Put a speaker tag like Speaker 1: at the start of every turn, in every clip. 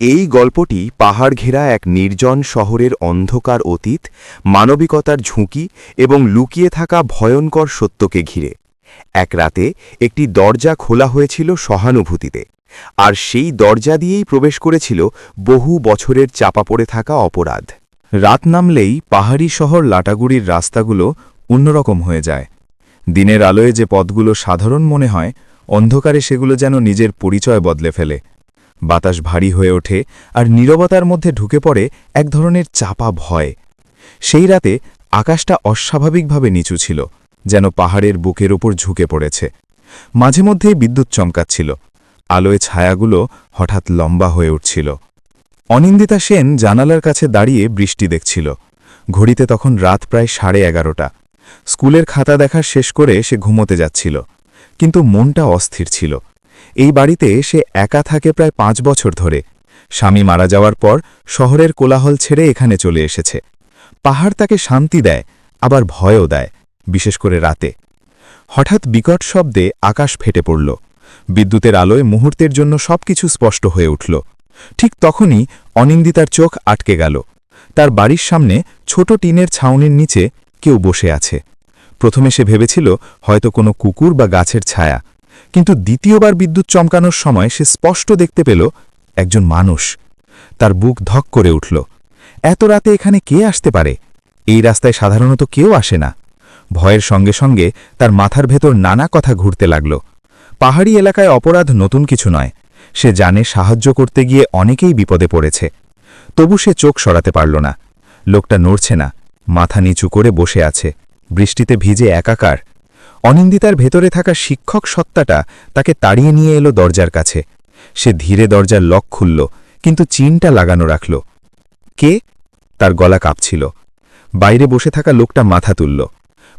Speaker 1: এই গল্পটি পাহাড় ঘেরা এক নির্জন শহরের অন্ধকার অতীত, মানবিকতার ঝুঁকি এবং লুকিয়ে থাকা ভয়ঙ্কর সত্যকে ঘিরে। এক রাতে একটি দরজা খোলা হয়েছিল সহানুভূতিতে, আর সেই দরজা দিয়েই প্রবেশ করেছিল বহু বছরের চাপা পড়ে থাকা অপরাধ।
Speaker 2: রাত নামলেই পাহাড়ি শহর লাটাগুড়ির রাস্তাগুলো অন্যরকম হয়ে যায়। দিনের আলোয় যে পথগুলো সাধারণ মনে হয়, অন্ধকারে সেগুলো যেন নিজের পরিচয় বদলে ফেলে। বাতাস ভারী হয়ে ওঠে, আর নীরবতার মধ্যে ঢুকে পড়ে এক ধরনের চাপা ভয়। সেই রাতে আকাশটা অস্বাভাবিকভাবে নিচু ছিল, যেন পাহাড়ের বুকের ওপর ঝুঁকে পড়েছে। মাঝে মধ্যেই বিদ্যুৎ চমকাচ্ছিল, আলোয় ছায়াগুলো হঠাৎ লম্বা হয়ে উঠছিল। অনিন্দিতা সেন জানালার কাছে দাঁড়িয়ে বৃষ্টি দেখছিল। ঘড়িতে তখন রাত প্রায় 11:30। স্কুলের খাতা দেখা শেষ করে সে ঘুমোতে যাচ্ছিল, কিন্তু মনটা অস্থির ছিল। এই বাড়িতে সে একা থাকে প্রায় 5 বছর ধরে। স্বামী মারা যাওয়ার পর শহরের কোলাহল ছেড়ে এখানে চলে এসেছে। পাহাড় তাকে শান্তি দেয়, আবার ভয়ও দেয়, বিশেষ করে রাতে। হঠাৎ বিকট শব্দে আকাশ ফেটে পড়ল। বিদ্যুতের আলোয় মুহূর্তের জন্য সবকিছু স্পষ্ট হয়ে উঠল। ঠিক তখনই অনিন্দিতার চোখ আটকে গেল। তার বাড়ির সামনে ছোট টিনের ছাউনির নিচে কেউ বসে আছে। প্রথমে সে ভেবেছিল হয়তো কোনো কুকুর বা গাছের ছায়া, কিন্তু দ্বিতীয়বার বিদ্যুৎ চমকানোর সময় সে স্পষ্ট দেখতে পেল একজন মানুষ। তার বুক ধক করে উঠল। এত রাতে এখানে কে আসতে পারে? এই রাস্তায় সাধারণত কেউ আসে না। ভয়ের সঙ্গে সঙ্গে তার মাথার ভেতর নানা কথা ঘুরতে লাগল। পাহাড়ি এলাকায় অপরাধ নতুন কিছু নয়। সে জানে সাহায্য করতে গিয়ে অনেকেই বিপদে পড়েছে। তবু সে চোখ সরাতে পারল না। লোকটা নড়ছে না, মাথা নিচু করে বসে আছে, বৃষ্টিতে ভিজে একাকার। অনিন্দিতার ভেতরে থাকা শিক্ষক সত্তাটা তাকে তাড়িয়ে নিয়ে এলো দরজার কাছে। সে ধীরে দরজার লক খুলল, কিন্তু চিনটা লাগানো রাখল। কে? তার গলা কাঁপছিল। বাইরে বসে থাকা লোকটা মাথা তুলল।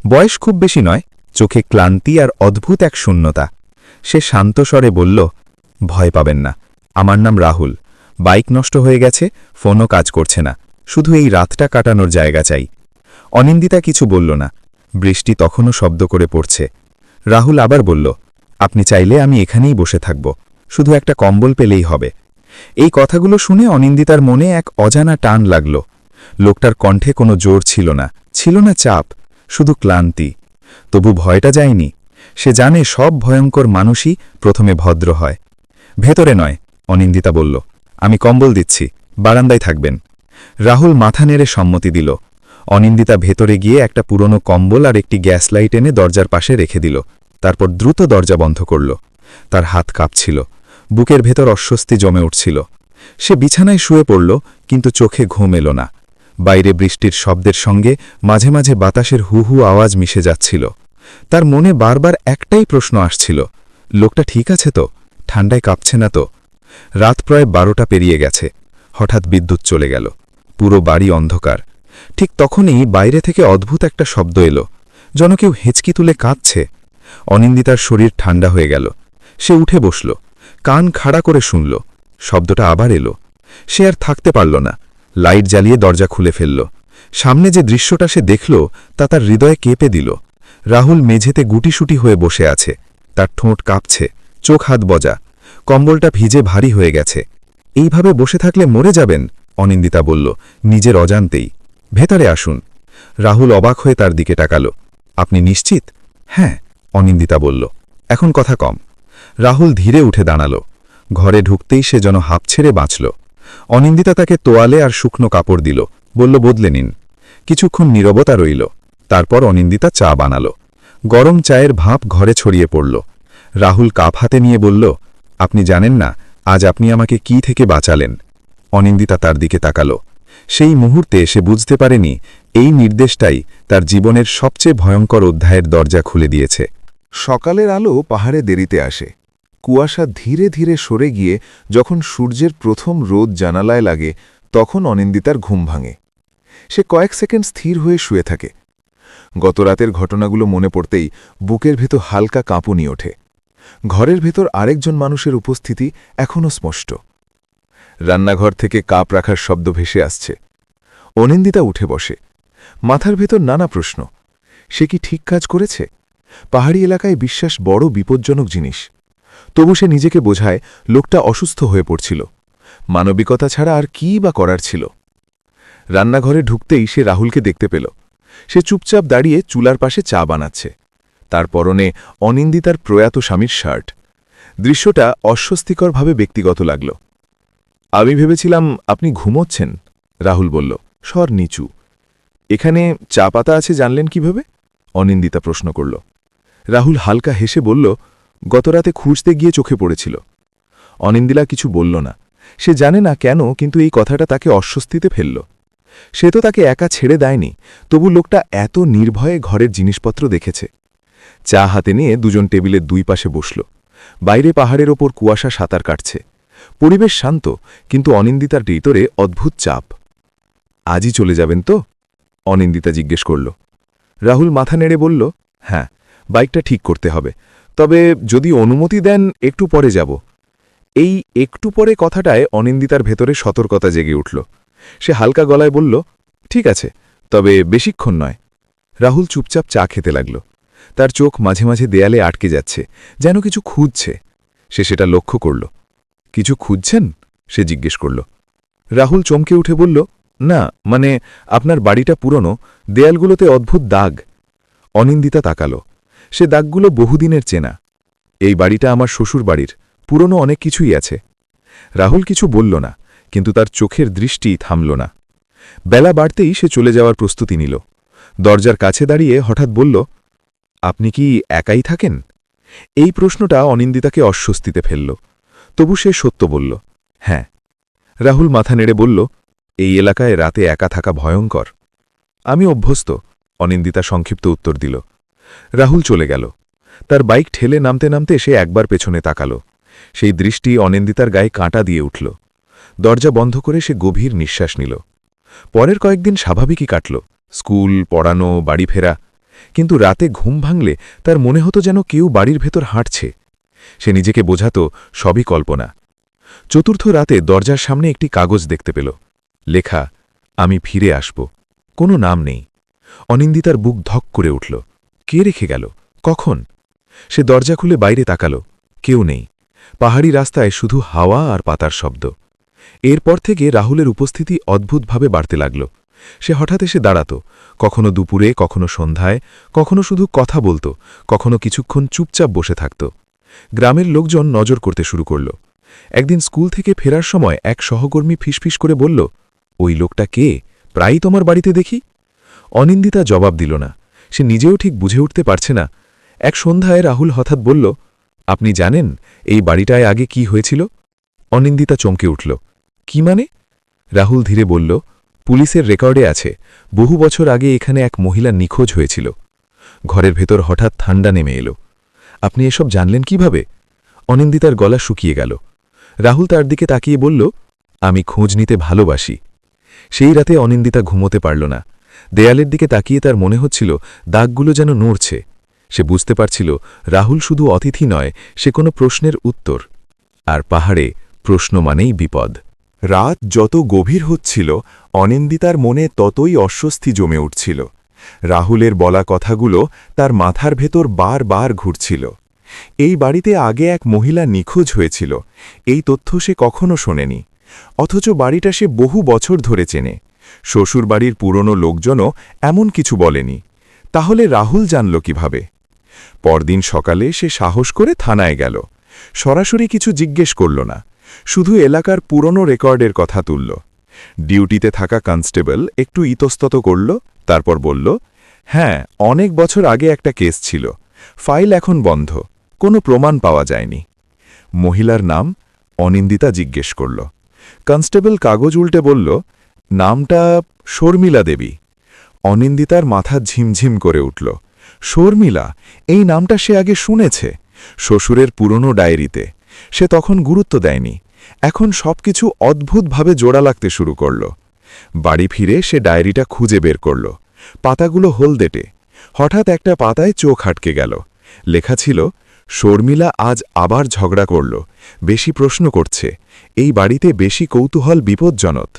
Speaker 2: বয়স খুব বেশি নয়, চোখে ক্লান্তি আর অদ্ভুত এক শূন্যতা। সে শান্ত স্বরে বলল, ভয় পাবেন না, আমার নাম রাহুল। বাইক নষ্ট হয়ে গেছে, ফোনও কাজ করছে না, শুধু এই রাতটা কাটানোর জায়গা চাই। অনিন্দিতা কিছু বলল না। বৃষ্টি তখনও শব্দ করে পড়ছে। রাহুল আবার বলল, আপনি চাইলে আমি এখানেই বসে থাকব, শুধু একটা কম্বল পেলেই হবে। এই কথাগুলো শুনে অনিন্দিতার মনে এক অজানা টান লাগল। লোকটার কণ্ঠে কোনো জোর ছিল না, ছিল না চাপ, শুধু ক্লান্তি। তবু ভয়টা যায়নি। সে জানে সব ভয়ঙ্কর মানুষই প্রথমে ভদ্র হয়। ভেতরে নয়, অনিন্দিতা বলল, আমি কম্বল দিচ্ছি, বারান্দায় থাকবেন। রাহুল মাথা নেড়ে সম্মতি দিল। অনিন্দিতা ভেতরে গিয়ে একটা পুরনো কম্বল আর একটি গ্যাস লাইট এনে দরজার পাশে রেখে দিল। তারপর দ্রুত দরজা বন্ধ করল। তার হাত কাঁপছিল, বুকের ভেতর অস্বস্তি জমে উঠছিল। সে বিছানায় শুয়ে পড়ল, কিন্তু চোখে ঘুম এলো না। বাইরে বৃষ্টির শব্দের সঙ্গে মাঝে মাঝে বাতাসের হু হু আওয়াজ মিশে যাচ্ছিল। তার মনে বারবার একটাই প্রশ্ন আসছিল, লোকটা ঠিক আছে তো? ঠান্ডায় কাঁপছে না তো? রাত প্রায় 12টা পেরিয়ে গেছে। হঠাৎ বিদ্যুৎ চলে গেল। পুরো বাড়ি অন্ধকার। ঠিক তখনই বাইরে থেকে অদ্ভুত একটা শব্দ এলো, যেন কেউ হেঁচকি তুলে কাঁদছে। অনিন্দিতার শরীর ঠান্ডা হয়ে গেল। সে উঠে বসল, কান খাড়া করে শুনল। শব্দটা আবার এলো। সে আর থাকতে পারল না, লাইট জ্বালিয়ে দরজা খুলে ফেলল। সামনে যে দৃশ্যটা সে দেখল তা তার হৃদয়ে কেঁপে দিল। রাহুল মেঝেতে গুটিসুটি হয়ে বসে আছে, তার ঠোঁট কাঁপছে, চোখ হাত বজা, কম্বলটা ভিজে ভারী হয়ে গেছে। এইভাবে বসে থাকলে মরে যাবেন, অনিন্দিতা বলল নিজের অজান্তেই। ভেতরে আসুন। রাহুল অবাক হয়ে তার দিকে তাকাল। আপনি নিশ্চিত? হ্যাঁ, অনিন্দিতা বলল। এখন কথা কম। রাহুল ধীরে উঠে দাঁড়াল। ঘরে ঢুকতেই সে যেন হাঁপ ছেড়ে বাঁচল। অনিন্দিতা তাকে তোয়ালে আর শুকনো কাপড় দিল, বলল বদলে নিন। কিছুক্ষণ নীরবতা রইল। তারপর অনিন্দিতা চা বানাল। গরম চায়ের ভাঁপ ঘরে ছড়িয়ে পড়ল। রাহুল কাপ হাতে নিয়ে বলল, আপনি জানেন না আজ আপনি আমাকে কি থেকে বাঁচালেন? অনিন্দিতা তার দিকে তাকাল। সেই মুহূর্তে সে বুঝতে পারেনি এই নির্দেশটাই তার জীবনের সবচেয়ে ভয়ঙ্কর অধ্যায়ের দরজা খুলে দিয়েছে।
Speaker 3: সকালের আলো পাহাড়ে দেরিতে আসে। কুয়াশা ধীরে ধীরে সরে গিয়ে যখন সূর্যের প্রথম রোদ জানালায় লাগে, তখন অনিন্দিতার ঘুম ভাঙে। সে কয়েক সেকেন্ড স্থির হয়ে শুয়ে থাকে। গতরাতের ঘটনাগুলো মনে পড়তেই বুকের ভেতর হালকা কাঁপুনি ওঠে। ঘরের ভেতর আরেকজন মানুষের উপস্থিতি এখনও স্পষ্ট। রান্নাঘর থেকে কাপ রাখার শব্দ ভেসে আসছে। অনিন্দিতা উঠে বসে। মাথার ভেতর নানা প্রশ্ন। সে কি ঠিক কাজ করেছে? পাহাড়ি এলাকায় বিশ্বাস বড় বিপজ্জনক জিনিস। তবু সে নিজেকে বোঝায় লোকটা অসুস্থ হয়ে পড়ছিল। মানবিকতা ছাড়া আর কী বা করার ছিল। রান্নাঘরে ঢুকতেই সে রাহুলকে দেখতে পেল। সে চুপচাপ দাঁড়িয়ে চুলার পাশে চা বানাচ্ছে। তার পরনে অনিন্দিতার প্রয়াত স্বামীর শার্ট। দৃশ্যটা অস্বস্তিকরভাবে ব্যক্তিগত লাগল। আমি ভেবেছিলাম আপনি ঘুমোচ্ছেন, রাহুল বলল, স্বর নিচু। এখানে চা পাতা আছে জানলেন কিভাবে? অনিন্দিতা প্রশ্ন করল। রাহুল হালকা হেসে বলল, গতরাতে খুঁজতে গিয়ে চোখে পড়েছিল। অনিন্দিলা কিছু বলল না। সে জানে না কেন, কিন্তু এই কথাটা তাকে অস্বস্তিতে ফেলল। সে তো তাকে একা ছেড়ে দেয়নি, তবু লোকটা এত নির্ভয়ে ঘরের জিনিসপত্র দেখেছে। চা হাতে নিয়ে দুজন টেবিলের দুই পাশে বসল। বাইরে পাহাড়ের ওপর কুয়াশা সাঁতার কাটছে। পরিবেশ শান্ত, কিন্তু অনিন্দিতার ভিতরে অদ্ভুত চাপ। আজই চলে যাবেন তো? অনিন্দিতা জিজ্ঞেস করল। রাহুল মাথা নেড়ে বলল, হ্যাঁ, বাইকটা ঠিক করতে হবে। তবে যদি অনুমতি দেন একটু পরে যাব। এই একটু পরে কথাটায় অনিন্দিতার ভেতরে সতর্কতা জেগে উঠল। সে হালকা গলায় বলল, ঠিক আছে, তবে বেশিক্ষণ নয়। রাহুল চুপচাপ চা খেতে লাগল। তার চোখ মাঝে মাঝে দেয়ালে আটকে যাচ্ছে, যেন কিছু খুঁজছে। সে সেটা লক্ষ্য করল। কিছু খুঁজছেন? সে জিজ্ঞেস করল। রাহুল চমকে উঠে বলল, না, মানে আপনার বাড়িটা পুরনো, দেয়ালগুলোতে অদ্ভুত দাগ। অনিন্দিতা তাকাল। সে দাগগুলো বহুদিনের চেনা। এই বাড়িটা আমার শ্বশুর বাড়ির, পুরনো অনেক কিছুই আছে। রাহুল কিছু বলল না, কিন্তু তার চোখের দৃষ্টি থামল না। বেলা বাড়তেই সে চলে যাওয়ার প্রস্তুতি নিল। দরজার কাছে দাঁড়িয়ে হঠাৎ বলল, আপনি কি একাই থাকেন? এই প্রশ্নটা অনিন্দিতাকে অস্বস্তিতে ফেলল। তবু সে সত্য বলল, হ্যাঁ। রাহুল মাথা নেড়ে বলল, এই এলাকায় রাতে একা থাকা ভয়ঙ্কর। আমি অভ্যস্ত, অনিন্দিতা সংক্ষিপ্ত উত্তর দিল। রাহুল চলে গেল। তার বাইক ঠেলে নামতে নামতে সে একবার পেছনে তাকাল। সেই দৃষ্টি অনিন্দিতার গায়ে কাঁটা দিয়ে উঠল। দরজা বন্ধ করে সে গভীর নিঃশ্বাস নিল। পরের কয়েকদিন স্বাভাবিকই কাটল, স্কুল, পড়ানো, বাড়ি ফেরা। কিন্তু রাতে ঘুম ভাঙলে তার মনে হতো যেন কেউ বাড়ির ভেতর হাঁটছে। সে নিজেকে বোঝাত সবই কল্পনা। চতুর্থ রাতে দরজার সামনে একটি কাগজ দেখতে পেল। লেখা, আমি ফিরে আসব। কোনো নাম নেই। অনিন্দিতার বুক ধক করে উঠল। কে রেখে গেল? কখন? সে দরজা খুলে বাইরে তাকাল। কেউ নেই। পাহাড়ি রাস্তায় শুধু হাওয়া আর পাতার শব্দ। এরপর থেকে রাহুলের উপস্থিতি অদ্ভুতভাবে বাড়তে লাগল। সে হঠাৎ এসে দাঁড়াত, কখনো দুপুরে, কখনো সন্ধ্যায়, কখনো শুধু কথা বলত, কখনো কিছুক্ষণ চুপচাপ বসে থাকত। গ্রামের লোকজন নজর করতে শুরু করল। একদিন স্কুল থেকে ফেরার সময় এক সহকর্মী ফিসফিস করে বলল, ওই লোকটা কে? প্রায়ই তোমার বাড়িতে দেখি। অনিন্দিতা জবাব দিল না। সে নিজেও ঠিক বুঝে উঠতে পারছে না। এক সন্ধ্যায় রাহুল হঠাৎ বলল, আপনি জানেন এই বাড়িটায় আগে কি হয়েছিল? অনিন্দিতা চমকে উঠল। কি মানে? রাহুল ধীরে বলল, পুলিশের রেকর্ডে আছে, বহু বছর আগে এখানে এক মহিলা নিখোঁজ হয়েছিল। ঘরের ভেতর হঠাৎ ঠান্ডা নেমে এলো। আপনি এসব জানলেন কিভাবে? অনিন্দিতার গলা শুকিয়ে গেল। রাহুল তার দিকে তাকিয়ে বলল, আমি খোঁজ নিতে ভালোবাসি। সেই রাতে অনিন্দিতা ঘুমোতে পারল না। দেয়ালের দিকে তাকিয়ে তার মনে হচ্ছিল দাগগুলো যেন নড়ছে। সে বুঝতে পারছিল রাহুল শুধু অতিথি নয়, সে কোনো প্রশ্নের উত্তর। আর পাহাড়ে প্রশ্ন মানেই বিপদ।
Speaker 1: রাত যত গভীর হচ্ছিল, অনিন্দিতার মনে ততই অস্বস্তি জমে উঠছিল। রাহুলের বলা কথাগুলো তার মাথার ভেতর বারবার ঘুরছিল। এই বাড়িতে আগে এক মহিলা নিখোঁজ হয়েছিল, এই তথ্য সে কখনো শোনেনি। অথচ বাড়িটা সে বহু বছর ধরে চেনে। শ্বশুরবাড়ির পুরনো লোকজনও এমন কিছু বলেনি। তাহলে রাহুল জানল কিভাবে? পরদিন সকালে সে সাহস করে থানায় গেল। সরাসরি কিছু জিজ্ঞেস করল না, শুধু এলাকার পুরনো রেকর্ডের কথা তুলল। ডিউটিতে থাকা কনস্টেবল একটু ইতস্তত করল, তারপর বলল, হ্যাঁ, অনেক বছর আগে একটা কেস ছিল, ফাইল এখন বন্ধ, কোনো প্রমাণ পাওয়া যায়নি। মহিলার নাম? অনিন্দিতা জিজ্ঞেস করল। কনস্টেবল কাগজ উল্টে বলল, নামটা শর্মিলা দেবী। অনিন্দিতার মাথা ঝিমঝিম করে উঠল। শর্মিলা, এই নামটা সে আগে শুনেছে, শ্বশুরের পুরনো ডায়েরিতে। সে তখন গুরুত্ব দেয়নি। এখন সবকিছু অদ্ভুতভাবে জোড়া লাগতে শুরু করল। বাড়ি ফিরে সে ডায়েরিটা খুঁজে বের করল। পাতাগুলো হলদেটে। হঠাৎ একটা পাতায় চোখ আটকে গেল। লেখা ছিল, শর্মিলা আজ আবার ঝগড়া করল, বেশি প্রশ্ন করছে, এই বাড়িতে বেশি কৌতূহল বিপজ্জনক।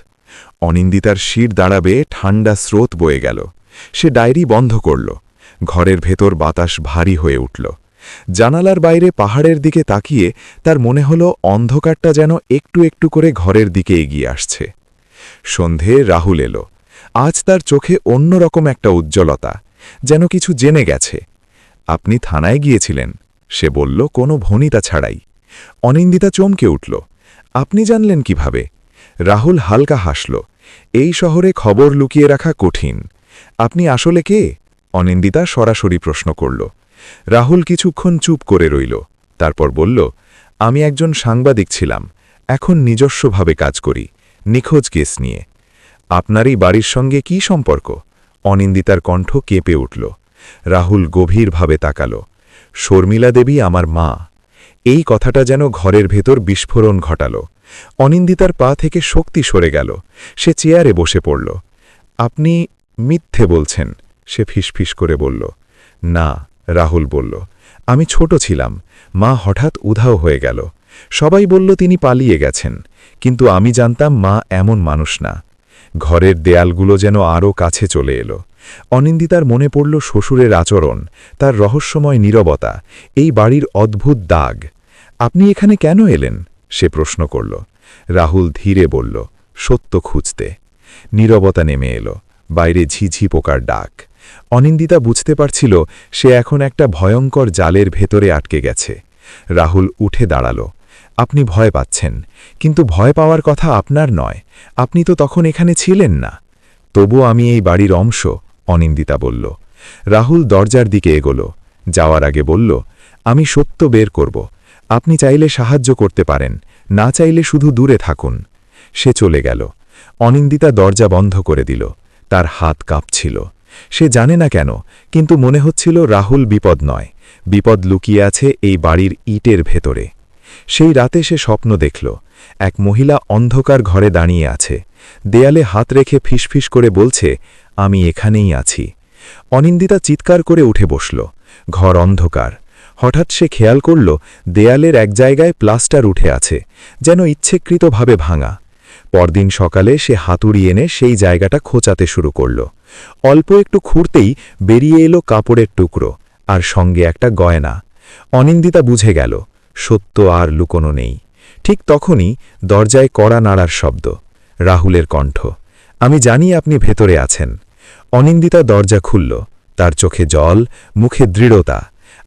Speaker 1: অনিন্দিতার শির দাঁড়াবে, ঠান্ডা স্রোত বয়ে গেল। সে ডায়েরি বন্ধ করল। ঘরের ভেতর বাতাস ভারী হয়ে উঠল।
Speaker 3: জানালার বাইরে পাহাড়ের দিকে তাকিয়ে তার মনে হল অন্ধকারটা যেন একটু একটু করে ঘরের দিকে এগিয়ে আসছে। সন্ধে রাহুল এলো। আজ তার চোখে অন্যরকম একটা উজ্জ্বলতা, যেন কিছু জেনে গেছে। আপনি থানায় গিয়েছিলেন, সে বলল কোনো ভনিতা ছাড়াই। অনিন্দিতা চমকে উঠল। আপনি জানলেন কিভাবে? রাহুল হালকা হাসল। এই শহরে খবর লুকিয়ে রাখা কঠিন। আপনি আসলে কে? অনিন্দিতা সরাসরি প্রশ্ন করল। রাহুল কিছুক্ষণ চুপ করে রইল, তারপর বলল, আমি একজন সাংবাদিক ছিলাম, এখন নিজস্বভাবে কাজ করি, নিখোঁজ কেস নিয়ে। আপনারই বাড়ির সঙ্গে কি সম্পর্ক? অনিন্দিতার কণ্ঠ কেঁপে উঠল। রাহুল গভীরভাবে তাকাল। শর্মিলা দেবী আমার মা। এই কথাটা যেন ঘরের ভেতর বিস্ফোরণ ঘটাল। অনিন্দিতার পা থেকে শক্তি সরে গেল। সে চেয়ারে বসে পড়ল। আপনি মিথ্যে বলছেন, সে ফিসফিস করে বলল। না, রাহুল বলল, আমি ছোট ছিলাম, মা হঠাৎ উধাও হয়ে গেল। সবাই বলল তিনি পালিয়ে গেছেন, কিন্তু আমি জানতাম মা এমন মানুষ না। ঘরের দেয়ালগুলো যেন আরও কাছে চলে এলো। অনিন্দিতার মনে পড়ল শ্বশুরের আচরণ, তার রহস্যময় নীরবতা, এই বাড়ির অদ্ভুত দাগ। আপনি এখানে কেন এলেন? সে প্রশ্ন করল। রাহুল ধীরে বলল, সত্য খুঁজতে। নীরবতা নেমে এলো, বাইরে ঝিঝি পোকার ডাক। অনিন্দিতা বুঝতে পারছিল সে এখন একটা ভয়ঙ্কর জালের ভেতরে আটকে গেছে। রাহুল উঠে দাঁড়াল। আপনি ভয় পাচ্ছেন, কিন্তু ভয় পাওয়ার কথা আপনার নয়, আপনি তো তখন এখানে ছিলেন না। তবু আমি এই বাড়ির অংশ, অনিন্দিতা বলল। রাহুল দরজার দিকে এগোল, যাওয়ার আগে বলল, আমি সত্য বের করব। আপনি চাইলে সাহায্য করতে পারেন, না চাইলে শুধু দূরে থাকুন। সে চলে গেল। অনিন্দিতা দরজা বন্ধ করে দিল। তার হাত কাঁপছিল। সে জানে না কেন, কিন্তু মনে হচ্ছিল রাহুল বিপদ নয়, বিপদ লুকিয়ে আছে এই বাড়ির ইটের ভেতরে। সেই রাতে সে স্বপ্ন দেখল, এক মহিলা অন্ধকার ঘরে দাঁড়িয়ে আছে, দেয়ালে হাত রেখে ফিসফিস করে বলছে, আমি এখানেই আছি। অনিন্দিতা চিৎকার করে উঠে বসল। ঘর অন্ধকার। হঠাৎ সে খেয়াল করল দেয়ালের এক জায়গায় প্লাস্টার উঠে আছে, যেন ইচ্ছেকৃতভাবে ভাঙা। পরদিন সকালে সে হাতুড়ি এনে সেই জায়গাটা খোঁচাতে শুরু করল। অল্প একটু খুঁড়তেই বেরিয়ে এলো কাপড়ের টুকরো, আর সঙ্গে একটা গয়না। অনিন্দিতা বুঝে গেল, সত্য আর লুকোনো নেই। ঠিক তখনই দরজায় কড়া নাড়ার শব্দ। রাহুলের কণ্ঠ, আমি জানি আপনি ভেতরে আছেন। অনিন্দিতা দরজা খুলল, তার চোখে জল, মুখে দৃঢ়তা।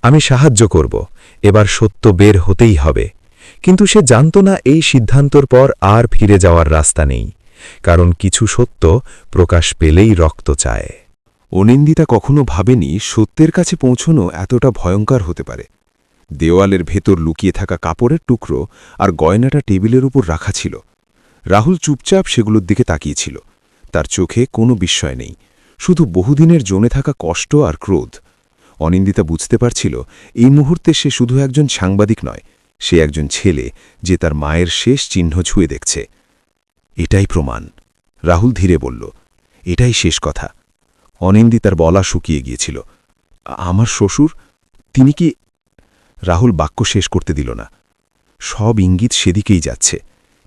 Speaker 3: আমি সাহায্য করব, এবার সত্য বের হতেই হবে। কিন্তু সে জানত না এই সিদ্ধান্তর পর আর ফিরে যাওয়ার রাস্তা নেই, কারণ কিছু সত্য প্রকাশ পেলেই রক্ত চায়।
Speaker 1: অনিন্দিতা কখনো ভাবেনি সত্যের কাছে পৌঁছনো এতটা ভয়ঙ্কর হতে পারে। দেওয়ালের ভেতর লুকিয়ে থাকা কাপড়ের টুকরো আর গয়নাটা টেবিলের উপর রাখা ছিল। রাহুল চুপচাপ সেগুলোর দিকে তাকিয়েছিল। তার চোখে কোনো বিস্ময় নেই, শুধু বহুদিনের জমে থাকা কষ্ট আর ক্রোধ। অনিন্দিতা বুঝতে পারছিল এই মুহূর্তে সে শুধু একজন সাংবাদিক নয়, সে একজন ছেলে যে তার মায়ের শেষ চিহ্ন ছুঁয়ে দেখছে। এটাই প্রমাণ, রাহুল ধীরে বলল, এটাই শেষ কথা। অনিন্দিতার বলা শুকিয়ে গিয়েছিল। আমার শ্বশুর, তিনি কি? রাহুল বাক্য শেষ করতে দিল না। সব ইঙ্গিত সেদিকেই যাচ্ছে,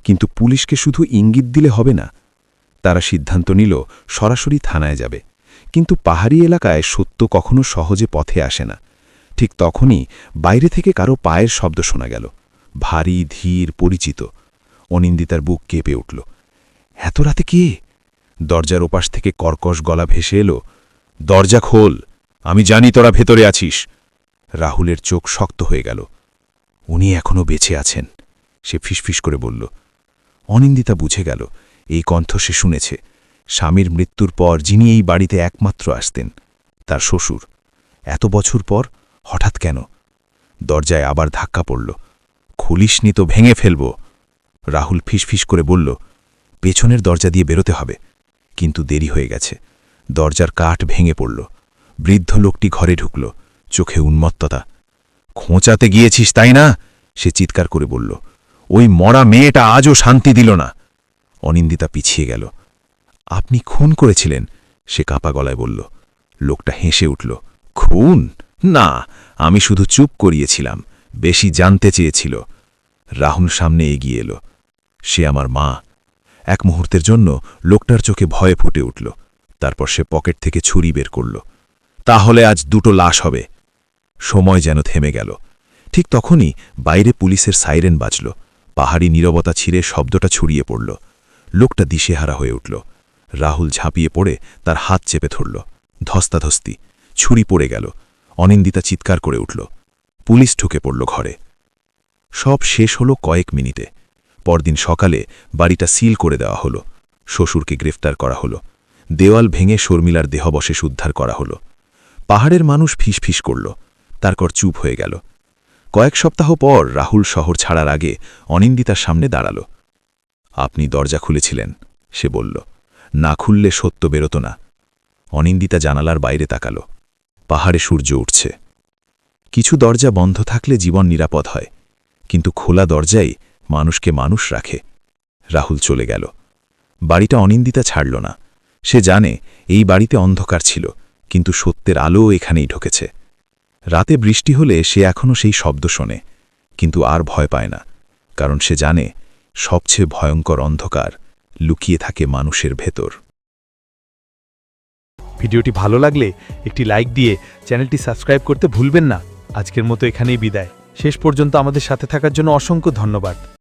Speaker 1: কিন্তু পুলিশকে শুধু ইঙ্গিত দিলে হবে না। তারা সিদ্ধান্ত নিল সরাসরি থানায় যাবে, কিন্তু পাহাড়ি এলাকায় সত্য কখনো সহজে পথে আসে না। ঠিক তখনই বাইরে থেকে কারো পায়ের শব্দ শোনা গেল, ভারী, ধীর, পরিচিত। অনিন্দিতার বুক কেঁপে উঠল। এত রাতে কে? দরজার ওপাশ থেকে কর্কশ গলা ভেসে এলো, দরজা খোল, আমি জানি তোরা ভেতরে আছিস। রাহুলের চোখ শক্ত হয়ে গেল। উনি এখনও বেঁচে আছেন, সে ফিসফিস করে বলল। অনিন্দিতা বুঝে গেল এই কণ্ঠ সে শুনেছে, স্বামীর মৃত্যুর পর যিনি এই বাড়িতে একমাত্র আসতেন, তার শ্বশুর। এত বছর পর হঠাৎ কেন? দরজায় আবার ধাক্কা পড়ল। খুলিসনি তো ভেঙে ফেলব। রাহুল ফিসফিস করে বলল, পেছনের দরজা দিয়ে বেরোতে হবে। কিন্তু দেরি হয়ে গেছে। দরজার কাঠ ভেঙে পড়ল। বৃদ্ধ লোকটি ঘরে ঢুকল, চোখে উন্মত্ততা। খোঁচাতে গিয়েছিস তাই না? সে চিৎকার করে বলল। ওই মরা মেয়েটা আজও শান্তি দিল না। অনিন্দিতা পিছিয়ে গেল। আপনি খুন করেছিলেন, সে কাঁপা গলায় বলল। লোকটা হেসে উঠল। খুন? না, আমি শুধু চুপ করিয়েছিলাম, বেশি জানতে চেয়েছিল। রাহুল সামনে এগিয়ে এলো। সে আমার মা। এক মুহূর্তের জন্য লোকটার চোখে ভয়ে ফুটে উঠল। তারপর সে পকেট থেকে ছুরি বের করল। তাহলে আজ দুটো লাশ হবে।
Speaker 4: সময় যেন থেমে গেল। ঠিক তখনই বাইরে পুলিশের সাইরেন বাজল। পাহাড়ি নীরবতা ছিঁড়ে শব্দটা ছড়িয়ে পড়ল। লোকটা দিশেহারা হয়ে উঠল। রাহুল ঝাঁপিয়ে পড়ে তার হাত চেপে ধরল। ধস্তাধস্তি, ছুরি পড়ে গেল। অনিন্দিতা চিৎকার করে উঠল। পুলিশ ঢুকে পড়ল ঘরে। সব শেষ হলো কয়েক মিনিটে। পরদিন সকালে বাড়িটা সিল করে দেওয়া হলো। শ্বশুরকে গ্রেফতার করা হলো। দেওয়াল ভেঙে শর্মিলার দেহাবশেষ উদ্ধার করা হলো। পাহাড়ের মানুষ ফিসফিস করল, তারপর চুপ হয়ে গেল। কয়েক সপ্তাহ পর রাহুল শহর ছাড়ার আগে অনিন্দিতার সামনে দাঁড়াল। আপনি দরজা খুলেছিলেন, সে বলল। না খুললে সত্য বেরোত না। অনিন্দিতা জানালার বাইরে তাকাল। পাহাড়ে সূর্য উঠছে। কিছু দরজা বন্ধ থাকলে জীবন নিরাপদ হয়, কিন্তু খোলা দরজাই মানুষকে মানুষ রাখে। রাহুল চলে গেল। বাড়িটা অনিন্দিতা ছাড়ল না। সে জানে এই বাড়িতে অন্ধকার ছিল, কিন্তু সত্যের আলো এখানেই ঢুকেছে। রাতে বৃষ্টি হলে সে এখনও সেই শব্দ শোনে, কিন্তু আর ভয় পায় না, কারণ সে জানে সবচেয়ে ভয়ঙ্কর অন্ধকার লুকিয়ে থাকে মানুষের ভেতর।
Speaker 5: ভিডিওটি ভালো লাগলে একটি লাইক দিয়ে চ্যানেলটি সাবস্ক্রাইব করতে ভুলবেন না। আজকের মতো এখানেই বিদায়। শেষ পর্যন্ত আমাদের সাথে থাকার জন্য অসংখ্য ধন্যবাদ।